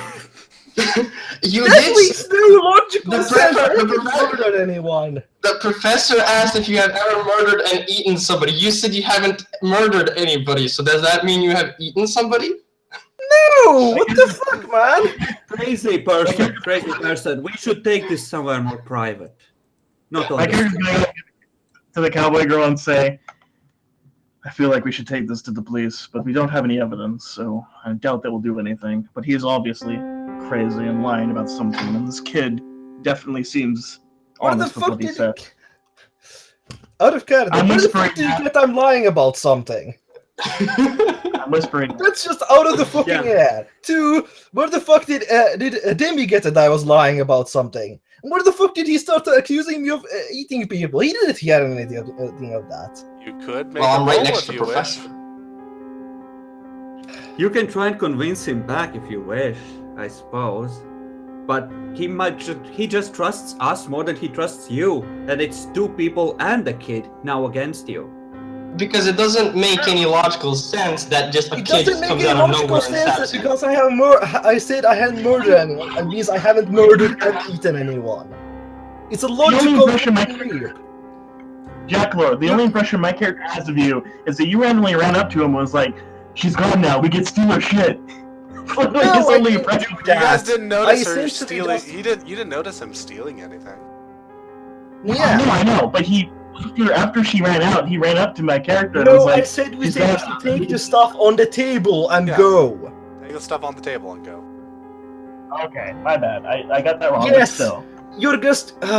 you That did. makes no logical The sense. I prepper- haven't murdered anyone. The professor asked if you have ever murdered and eaten somebody. You said you haven't murdered anybody. So does that mean you have eaten somebody? No! What the fuck, man? Crazy person. We should take this somewhere more private. Not on My this. character's gonna go to the cowboy girl and say, I feel like we should take this to the police, but we don't have any evidence, so I doubt that will do anything. But he is obviously crazy and lying about something, and this kid definitely seems Where the honest with fuck what he did said. Out of character, I'm where the whispering fuck did you that. get I'm lying about something? I'm whispering. That's just out of the fucking Yeah. air. Two, where the fuck did Demi get that I was lying about something? And where the fuck did he start accusing me of eating people? He didn't hear anything of that. You could make Well, a I'm roll right next if to the you wish. professor. You can try and convince him back if you wish, I suppose. But he just trusts us more than he trusts you. And it's two people and a kid now against you. Because it doesn't make any logical sense that just a It kid doesn't just make comes any out of logical nowhere and sense stabs you. because I said I hadn't murdered anyone. That means I haven't murdered and eaten anyone. It's a logical impression my leap. Jack Lord, the only impression my character has of you is that you randomly ran up to him and was like, she's gone now, we can steal her shit. Like No, his I only didn't impression. do You that. guys didn't notice her essentially stealing. just- You didn't notice him stealing anything. Yeah. I know, but after she ran out, he ran up to my character and was No, I like, said we "She's said gone." to take the stuff on the table and Yeah. go. Take the stuff on the table and go. Okay, my bad. I got that wrong, but Yes. still. You're just Very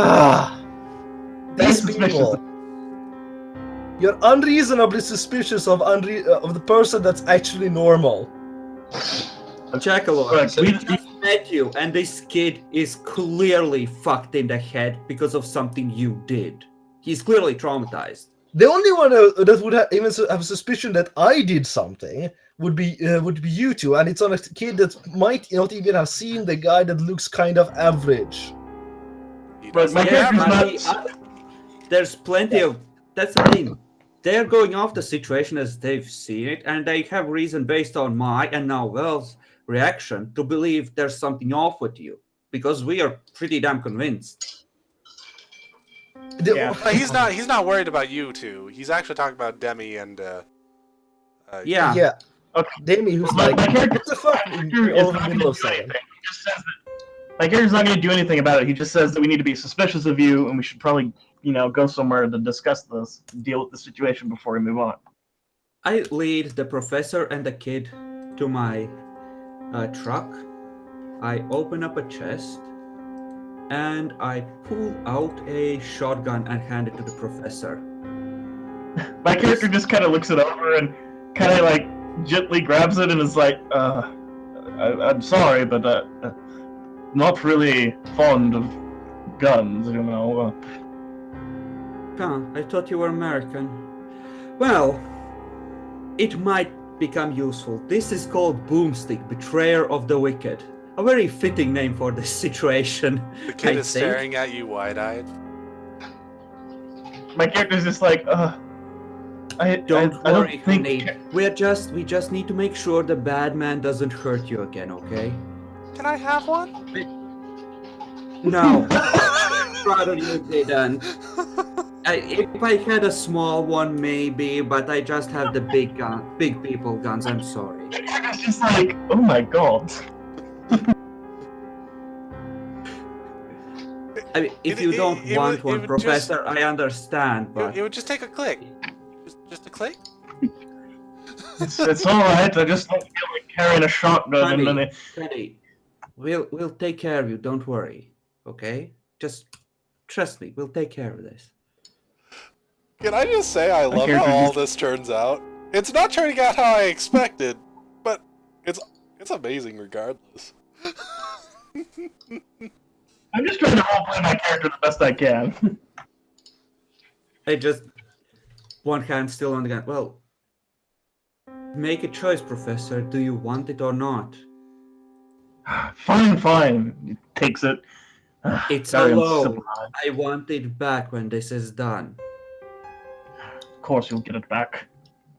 these suspicious. people. You're unreasonably suspicious of the person that's actually normal. Jackalor, Look, we we- just met you, and this kid is clearly fucked in the head because of something you did. He's clearly traumatized. The only one that would even have suspicion that I did something would be you two, and it's on a kid that might not even have seen the guy that looks kind of average. He But doesn't my have character's that. not- There's plenty of. That's the thing. They're going off the situation as they've seen it, and they have reason based on my and now Wells' reaction to believe there's something off with you, because we are pretty damn convinced. Yeah. But he's not worried about you two. He's actually talking about Demi and Yeah. Yeah. Okay. Demi, who's My like, character- what the fuck? character In is all the not middle gonna of do saying. anything. He just says that my character's not going to do anything about it. He just says that we need to be suspicious of you, and we should probably, go somewhere to discuss this, deal with the situation before we move on. I lead the professor and the kid to my truck. I open up a chest and I pull out a shotgun and hand it to the professor. My character just kind of looks it over and kind of like gently grabs it and is like, I'm sorry, but not really fond of guns, Huh, I thought you were American. Well, it might become useful. This is called Boomstick, Betrayer of the Wicked. A very fitting name for this situation. the kid I is think. staring at you wide-eyed. My character's just like, I Don't don't worry, think. honey. We just need to make sure the bad man doesn't hurt you again, okay? Can I have one? No. Rather you didn't. If I had a small one, maybe, but I just have the big people guns. I'm sorry. My character's just like, oh my god. I mean, if you don't it want would- one, it would Professor, I understand, but It would just take a click. Just a click. It's alright, I just don't feel like carrying a shotgun in many... Kenny, we'll take care of you. Don't worry. Okay? Just trust me. We'll take care of this. Can I just say I love how all this turns out? It's not turning out how I expected, but it's amazing regardless. I'm just trying to roleplay my character the best I can. I just one hand still on the gun. Well, make a choice, Professor. Do you want it or not? Fine. He takes it. It's Very alone. uncivilized. I want it back when this is done. Of course you'll get it back.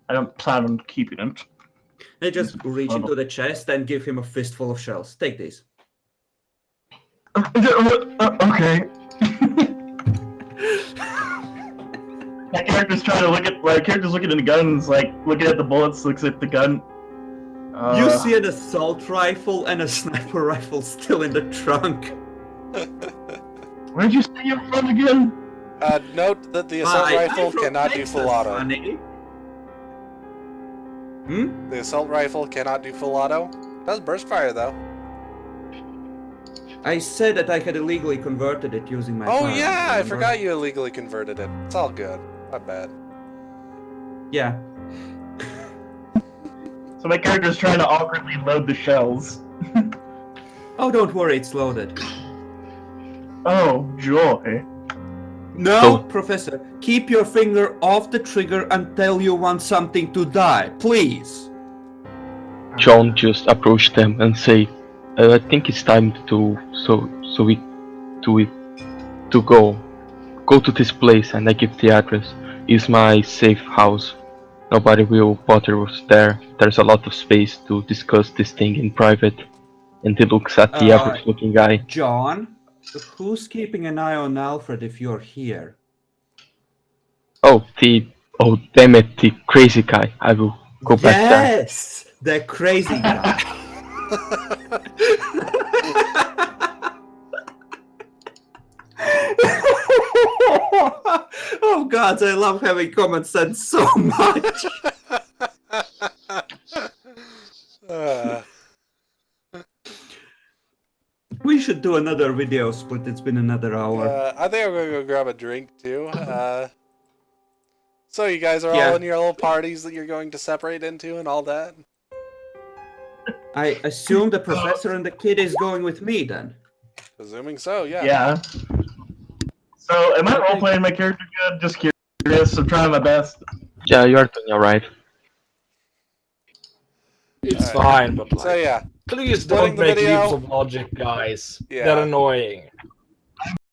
I don't plan on keeping it. I just reach into the chest and give him a fistful of shells. Take these. Okay. My character's trying to look at. My character's looking at the guns, like looking at the bullets, looks at the gun. You see an assault rifle and a sniper rifle still in the trunk. Where'd you say you're from again? Note that the assault rifle I'm from cannot Texas, do full auto. honey. The assault rifle cannot do full auto. Does burst fire though. I said that I had illegally converted it using my Oh firearm, yeah, I remember? forgot you illegally converted it. It's all good. My bad. Yeah. So my character's trying to awkwardly load the shells. Oh, don't worry, it's loaded. Oh, joy. No, So- Professor, keep your finger off the trigger until you want something to die, please. John just approached them and say, I think it's time to go to this place, and I give the address. It's my safe house. Nobody will bother us there. There's a lot of space to discuss this thing in private. And he looks at the average looking guy. John, who's keeping an eye on Alfred if you're here? Oh damn it, the crazy guy. I will go back there. Yes, the crazy guy. Oh God, I love having common sense so much. We should do another video split. It's been another hour. I think I'm gonna go grab a drink too. So you guys are Yeah. all in your little parties that you're going to separate into and all that? I assume the professor and the kid is going with me then. Presuming so, yeah. Yeah. So, am I roleplaying my character good? Just curious. I'm trying my best. Yeah, you are doing alright. It's Alright. fine, but like, So yeah, please splitting don't the make video. leaps of logic, guys. Yeah. They're annoying.